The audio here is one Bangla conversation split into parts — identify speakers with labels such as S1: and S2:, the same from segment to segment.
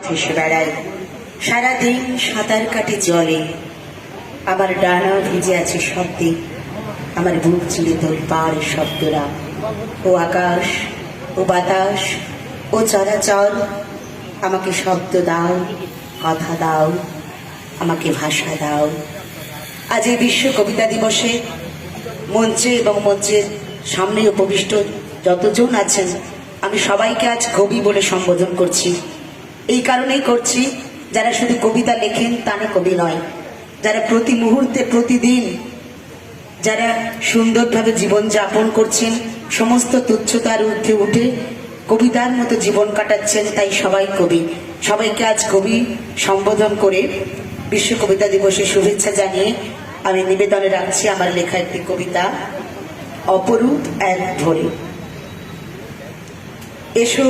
S1: ভেসে বেড়াই, সারাদিন সাঁতার কাটে জলে। আমার ডানা ভিজে আছে শব্দে, আমার বুক চিরে তোলপাড় শব্দরা। ও আকাশ, ও বাতাস, ও চরাচর, আমাকে শব্দ দাও, কথা দাও, আমাকে ভাষা দাও। আজ এই বিশ্ব কবিতা দিবসে মঞ্চে এবং মঞ্চের সামনে উপবিষ্ট যতজন আছেন, আমি সবাইকে আজ কবি বলে সম্বোধন করছি। এই কারণেই করছি, যারা শুধু কবিতা লেখেন তারা কবি নয়, যারা প্রতি মুহূর্তে প্রতিদিন যারা সুন্দরভাবে জীবন যাপন করছেন, সমস্ত তুচ্ছতার ঊর্ধ্বে উঠে কবিতার মতো জীবন কাটাচ্ছেন, তাই সবাই কবি। সবাইকে আজ কবি সম্বোধন করে বিশ্ব কবিতা দিবসে শুভেচ্ছা জানিয়ে আমি নিবেদনে রাখছি আমার লেখা একটি কবিতা, অপরূপ এক ভোরে। এসো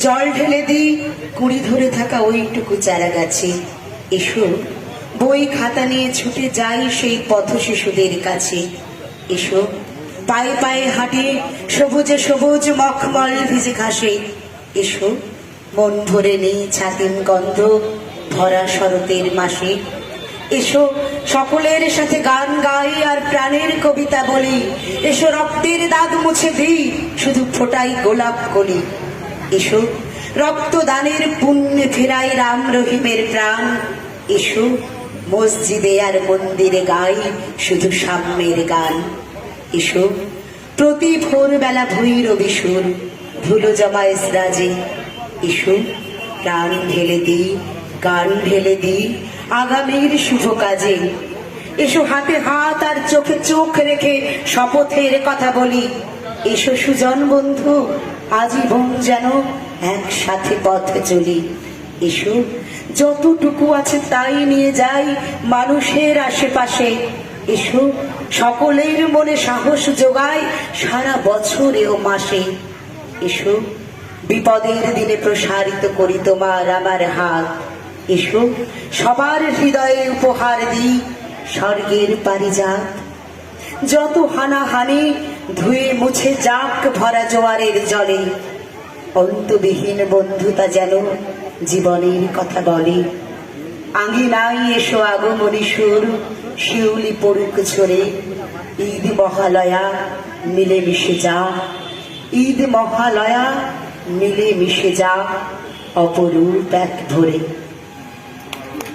S1: জল ঢেলে দিই কুড়ি ধরে থাকা ওইটুকু চারা গাছে। এসো বই খাতা নিয়ে ছুটে যাই সেই পথ শিশুদের কাছে। এসো পায়ে পায়ে হাঁটে সবুজে সবুজ মখমল ভিজে ঘাসে। এসো মন ভরে নেই ছাতিম গন্ধ ভরা শরতের মাসে। এসো সকলের সাথে গান গাই আর প্রাণের কবিতা বলি। এসো রক্তের দাগ মুছে দিই শুধু ফোটাই গোলাপ কলি। এসো রক্তদানের পুণ্যে ফেরাই রাম রহিমের প্রাণ। এসো মসজিদে আর মন্দিরে গাই শুধু সাম্যের গান। এসো প্রতি ভোরবেলা ভৈরবী সুর ধুলো জমা এসরাজে। এসো প্রাণ ঢেলে দিই, গান ঢেলে দিই আগামীর শুভ কাজে। এসো হাতে হাত আর চোখে চোখ রেখে শপথের কথা বলি। এসো সুজন বন্ধু আজীবন যেন একসাথে পথ চলি। এসো যতটুকু আছে তাই নিয়ে যাই মানুষের আশেপাশে। এসো সকলের মনে সাহস যোগায় সারা বছরে ও মাসে। এসো বিপদের দিনে প্রসারিত করি তোমার আমার হাত। এসো সবার হৃদয়ে উপহার দিই স্বর্গের পারিজাত। যত হানাহানি ধুয়ে মুছে যাক ভরা জোয়ারের জলে। অন্তবিহীন বন্ধুতা যেন জীবনের কথা বলে। আঙিনায় এসো আগমনী সুর শিউলি পড়ুক ঝরে। ঈদ মহালয়া মিলে মিশে যা, ঈদ মহালয়া মিলে মিশে যা অপরূপ এক ভোরে।